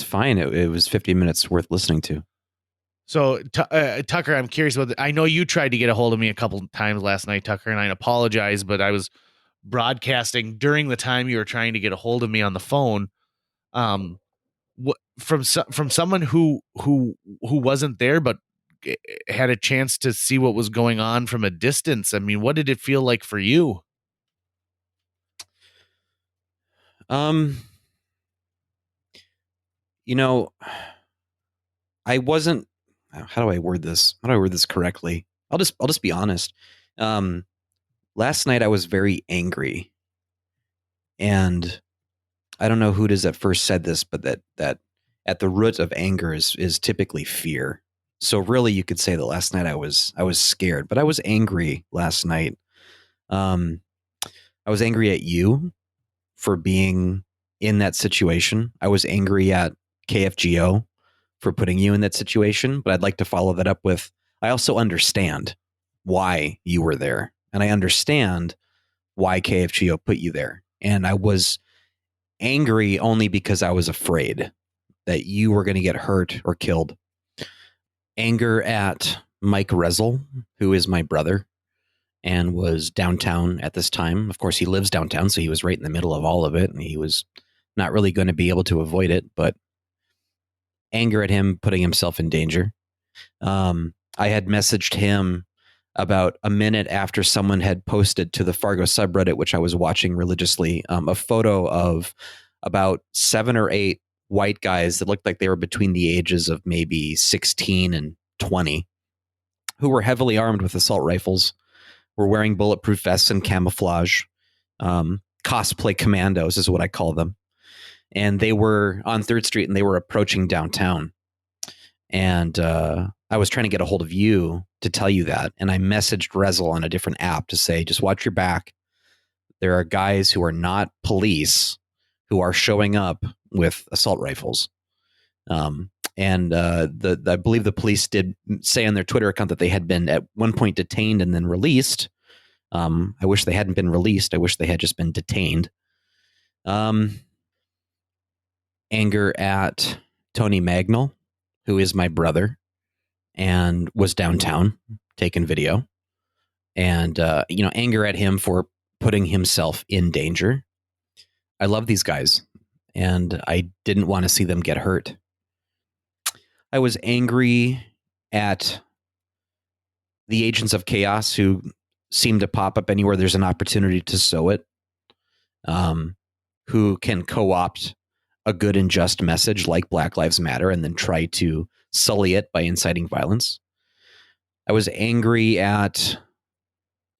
fine. It was 50 minutes worth listening to. So, Tucker, I'm curious about. I know you tried to get a hold of me a couple times last night, Tucker, and I apologize, but I was broadcasting during the time you were trying to get a hold of me on the phone. From someone who wasn't there, but had a chance to see what was going on from a distance. I mean, what did it feel like for you? I wasn't. How do I word this? How do I word this correctly? I'll just be honest. Last night I was very angry, and I don't know who it is that first said this, but that at the root of anger is typically fear. So really, you could say that last night I was scared, but I was angry last night. I was angry at you for being in that situation. I was angry at KFGO for putting you in that situation, but I'd like to follow that up with, I also understand why you were there, and I understand why KFGO put you there. And I was angry only because I was afraid. that you were going to get hurt or killed. Anger at Mike Rezel, who is my brother and was downtown at this time. Of course, he lives downtown, so he was right in the middle of all of it, and he was not really going to be able to avoid it, but anger at him putting himself in danger. I had messaged him about a minute after someone had posted to the Fargo subreddit, which I was watching religiously, a photo of about 7 or 8 white guys that looked like they were between the ages of maybe 16 and 20, who were heavily armed with assault rifles, were wearing bulletproof vests and camouflage. Cosplay commandos is what I call them. And they were on 3rd Street and they were approaching downtown. And I was trying to get a hold of you to tell you that. And I messaged Rezel on a different app to say, just watch your back. There are guys who are not police who are showing up with assault rifles. And I believe the police did say on their Twitter account that they had been at one point detained and then released. I wish they hadn't been released. I wish they had just been detained. Anger at Tony Magnol, who is my brother and was downtown taking video. And, anger at him for putting himself in danger. I love these guys, and I didn't want to see them get hurt. I was angry at the agents of chaos who seem to pop up anywhere there's an opportunity to sow it, who can co-opt a good and just message like Black Lives Matter and then try to sully it by inciting violence. I was angry at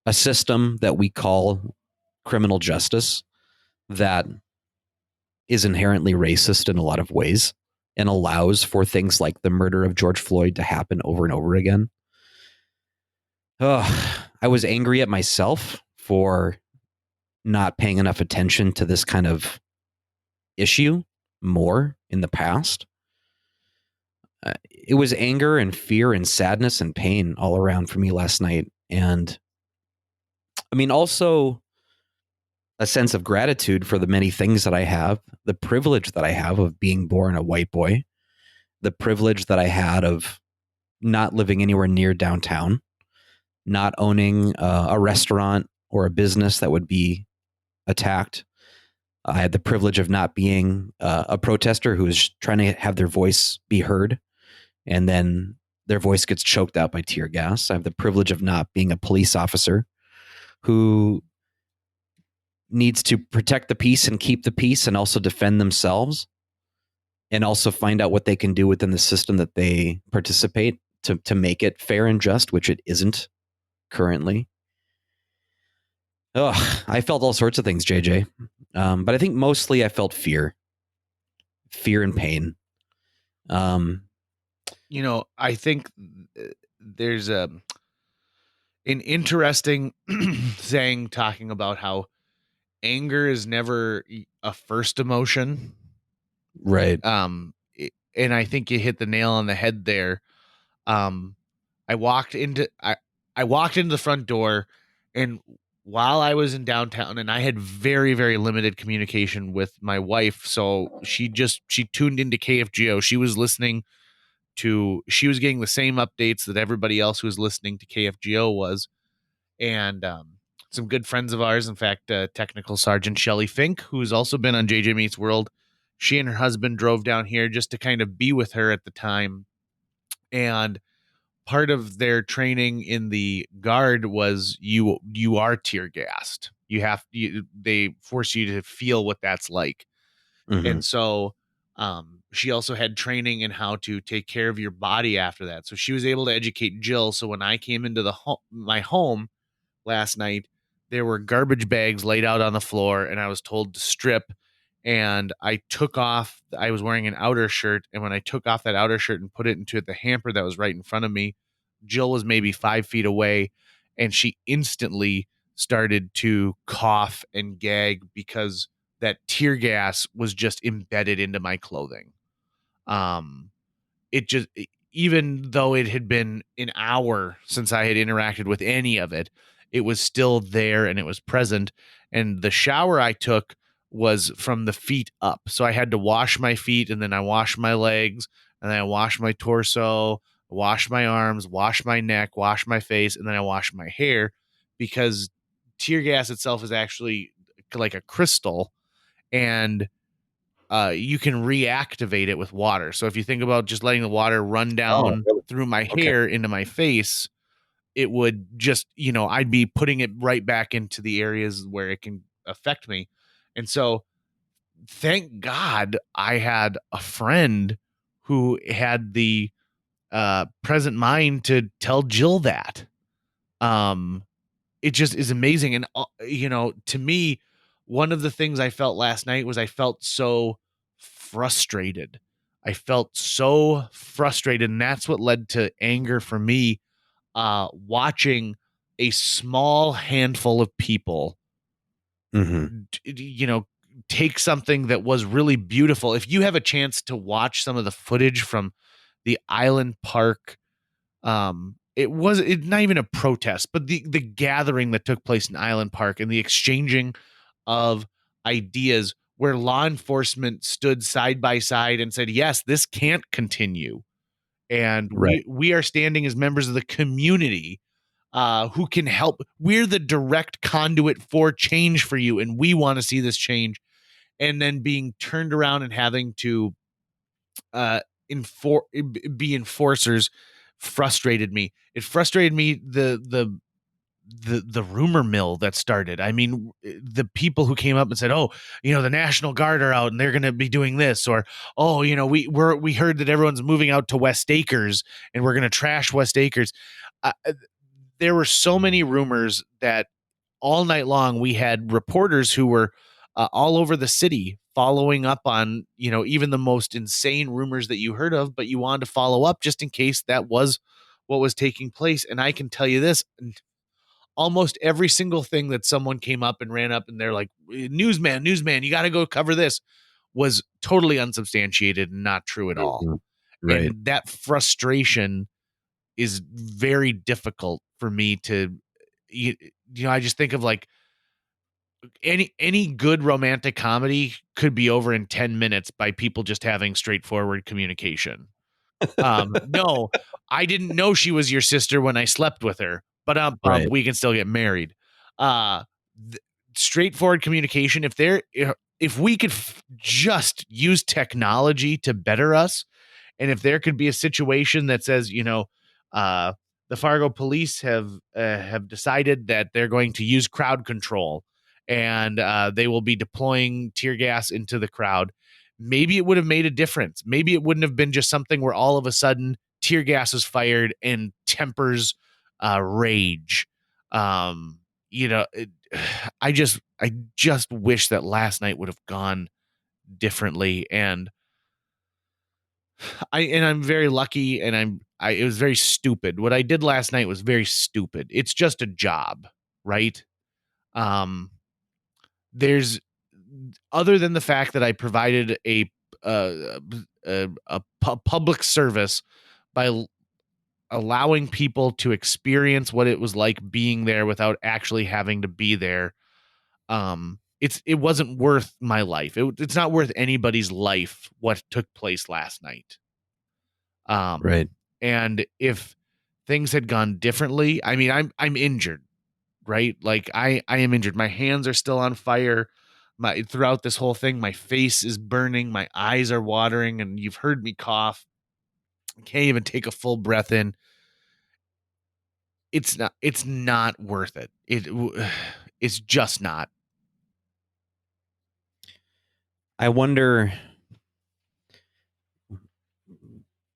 a system that we call criminal justice that is inherently racist in a lot of ways and allows for things like the murder of George Floyd to happen over and over again. I was angry at myself for not paying enough attention to this kind of issue more in the past. It was anger and fear and sadness and pain all around for me last night. And I mean, also a sense of gratitude for the many things that I have, the privilege that I have of being born a white boy, the privilege that I had of not living anywhere near downtown, not owning a restaurant or a business that would be attacked. I had the privilege of not being a protester who is trying to have their voice be heard, and then their voice gets choked out by tear gas. I have the privilege of not being a police officer who needs to protect the peace and keep the peace and also defend themselves and also find out what they can do within the system that they participate to make it fair and just, which it isn't currently. I felt all sorts of things, JJ. But I think mostly I felt fear and pain. I think there's an interesting saying talking about how anger is never a first emotion. Right. And I think you hit the nail on the head there. I walked into the front door, and while I was in downtown, and I had very, very limited communication with my wife, so she tuned into KFGO. She was getting the same updates that everybody else who was listening to KFGO was. And some good friends of ours, in fact, Technical Sergeant Shelley Fink, who's also been on JJ Meets World, she and her husband drove down here just to kind of be with her at the time. And part of their training in the guard was you are tear gassed. They force you to feel what that's like. Mm-hmm. And so she also had training in how to take care of your body after that. So she was able to educate Jill. So when I came into my home last night, there were garbage bags laid out on the floor, and I was told to strip. And I was wearing an outer shirt. And when I took off that outer shirt and put it into the hamper that was right in front of me, Jill was maybe 5 feet away, and she instantly started to cough and gag because that tear gas was just embedded into my clothing. Even though it had been an hour since I had interacted with any of it, it was still there and it was present. And the shower I took was from the feet up. So I had to wash my feet, and then I washed my legs, and then I washed my torso, wash my arms, wash my neck, wash my face, and then I wash my hair, because tear gas itself is actually like a crystal, and you can reactivate it with water. So if you think about just letting the water run Oh, down really? through my Okay. hair into my face, it would just, I'd be putting it right back into the areas where it can affect me. And so thank God I had a friend who had the present mind to tell Jill that. Um, it just is amazing. And, to me, one of the things I felt last night was I felt so frustrated. I felt so frustrated. And that's what led to anger for me, watching a small handful of people, Mm-hmm. take something that was really beautiful. If you have a chance to watch some of the footage from the Island Park, it not even a protest, but the gathering that took place in Island Park and the exchanging of ideas, where law enforcement stood side by side and said, yes, this can't continue, and Right. we are standing as members of the community, who can help. We're the direct conduit for change for you, and we want to see this change. And then being turned around and having to uh be enforcers frustrated me. It frustrated me, the rumor mill that started. I mean, the people who came up and said, "Oh, the National Guard are out and they're going to be doing this," or, "Oh, we heard that everyone's moving out to West Acres and we're going to trash West Acres." There were so many rumors that all night long we had reporters who were all over the city following up on, even the most insane rumors that you heard of, but you wanted to follow up just in case that was what was taking place. And I can tell you this, almost every single thing that someone came up and ran up and they're like, newsman, you got to go cover this, was totally unsubstantiated and not true at all. Mm-hmm. Right. And that frustration is very difficult for me to, I just think of, like, any good romantic comedy could be over in 10 minutes by people just having straightforward communication. No, I didn't know she was your sister when I slept with her, but Right. we can still get married. Uh, Straightforward communication. If we could just use technology to better us, and if there could be a situation that says, uh, the Fargo police have decided that they're going to use crowd control, and they will be deploying tear gas into the crowd, maybe it would have made a difference. Maybe it wouldn't have been just something where all of a sudden tear gas is fired and tempers rage. Um, you know, it, I just wish that last night would have gone differently, and I'm very lucky, and it was very stupid. What I did last night was very stupid. It's just a job, right? Um, there's Other than the fact that I provided uh, public service by allowing people to experience what it was like being there without actually having to be there. It wasn't worth my life. It's not worth anybody's life what took place last night. Um, Right. and if things had gone differently, I mean, I'm injured, right? Like, I am injured. My hands are still on fire. Throughout this whole thing, my face is burning, my eyes are watering, and you've heard me cough. I can't even take a full breath in. It's not worth it. It's just not. I wonder,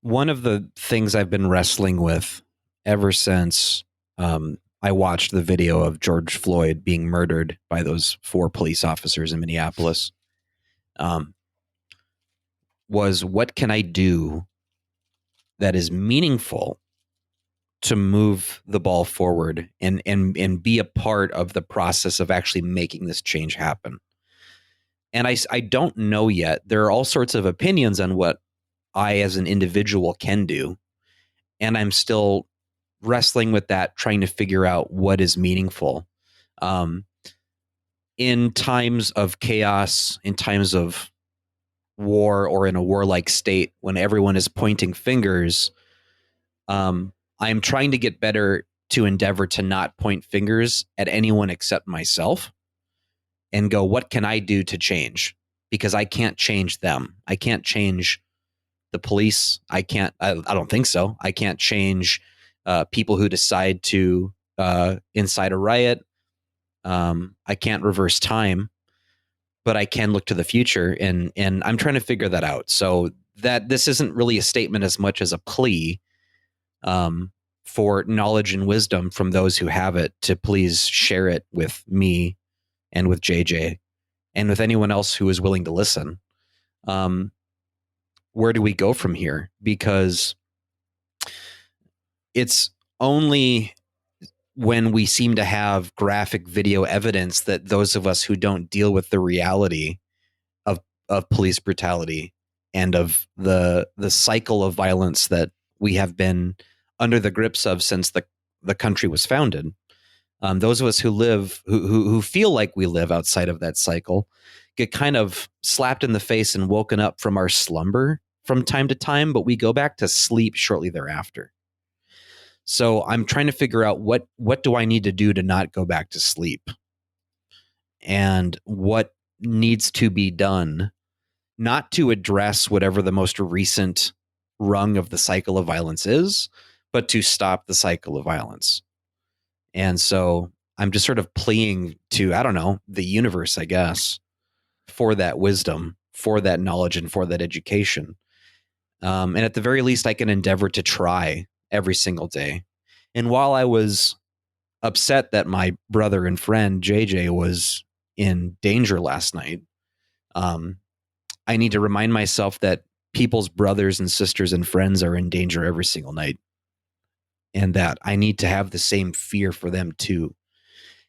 one of the things I've been wrestling with ever since I watched the video of George Floyd being murdered by those 4 police officers in Minneapolis, um, was, what can I do that is meaningful to move the ball forward and be a part of the process of actually making this change happen. And I don't know yet. There are all sorts of opinions on what I as an individual can do. And I'm still wrestling with that, trying to figure out what is meaningful. Um, in times of chaos, in times of war, or in a warlike state, when everyone is pointing fingers, I'm trying to get better to endeavor to not point fingers at anyone except myself and go, what can I do to change? Because I can't change them. I can't change the police. I don't think so. I can't change people who decide to incite a riot. I can't reverse time, but I can look to the future, and I'm trying to figure that out. So that this isn't really a statement as much as a plea um, for knowledge and wisdom from those who have it to please share it with me and with JJ and with anyone else who is willing to listen. Um, where do we go from here? Because it's only when we seem to have graphic video evidence that those of us who don't deal with the reality of police brutality and of the cycle of violence that we have been under the grips of since the country was founded. Those of us who live who feel like we live outside of that cycle get kind of slapped in the face and woken up from our slumber from time to time, but we go back to sleep shortly thereafter. So I'm trying to figure out what do I need to do to not go back to sleep, and what needs to be done, not to address whatever the most recent rung of the cycle of violence is, but to stop the cycle of violence. And so I'm just sort of pleading to, I don't know, the universe, I guess, for that wisdom, for that knowledge, and for that education. And at the very least, I can endeavor to try every single day. And while I was upset that my brother and friend JJ was in danger last night, I need to remind myself that people's brothers and sisters and friends are in danger every single night, and that I need to have the same fear for them too.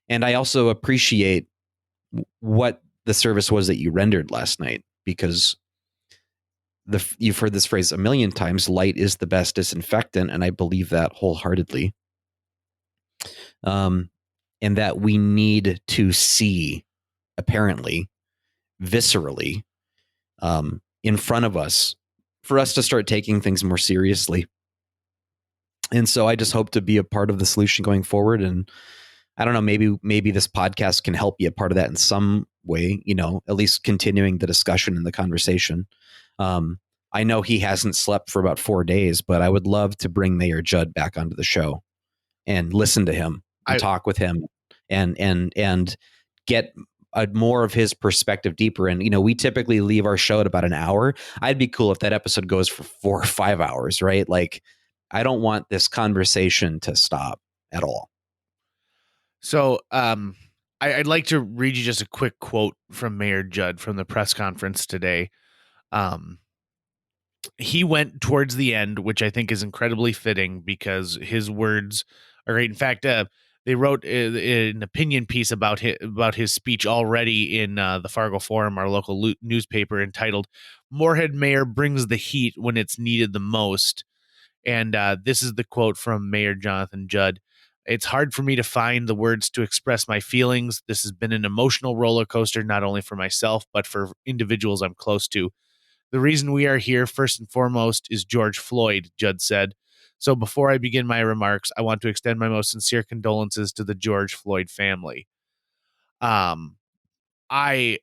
And I also appreciate what the service was that you rendered last night, because you've heard this phrase a million times, light is the best disinfectant, and I believe that wholeheartedly. And that we need to see, apparently, viscerally, in front of us, for us to start taking things more seriously. And so I just hope to be a part of the solution going forward. And I don't know, maybe this podcast can help be a part of that in some way, at least continuing the discussion and the conversation. I know he hasn't slept for about 4 days, but I would love to bring Mayor Judd back onto the show and listen to him and talk with him and get more of his perspective deeper. And, we typically leave our show at about an hour. I'd be cool if that episode goes for 4 or 5 hours, right? Like, I don't want this conversation to stop at all. So I'd like to read you just a quick quote from Mayor Judd from the press conference today. He went towards the end, which I think is incredibly fitting because his words are great. In fact, they wrote an opinion piece about his speech already in the Fargo Forum, our local newspaper, entitled "Moorhead Mayor Brings the Heat When It's Needed the Most." And this is the quote from Mayor Jonathan Judd. "It's hard for me to find the words to express my feelings. This has been an emotional roller coaster, not only for myself, but for individuals I'm close to. The reason we are here, first and foremost, is George Floyd," Judd said. "So before I begin my remarks, I want to extend my most sincere condolences to the George Floyd family." I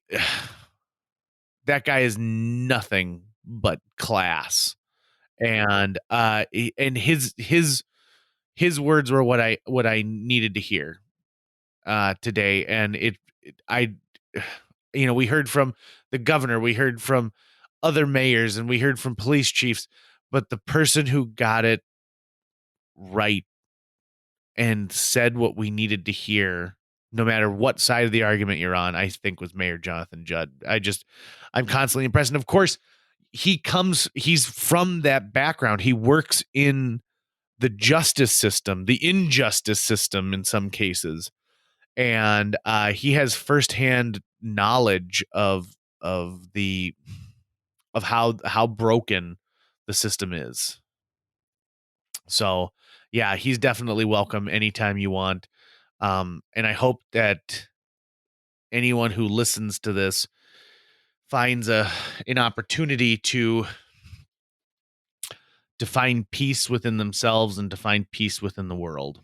that guy is nothing but class. And his words were what I needed to hear today. And we heard from the governor, we heard from other mayors, and we heard from police chiefs, but the person who got it right and said what we needed to hear, no matter what side of the argument you're on, I think was Mayor Jonathan Judd. I'm constantly impressed. And of course, he's from that background. He works in the justice system, the injustice system in some cases. And he has firsthand knowledge of how broken the system is. So yeah, he's definitely welcome anytime you want. And I hope that anyone who listens to this finds an opportunity to find peace within themselves and to find peace within the world.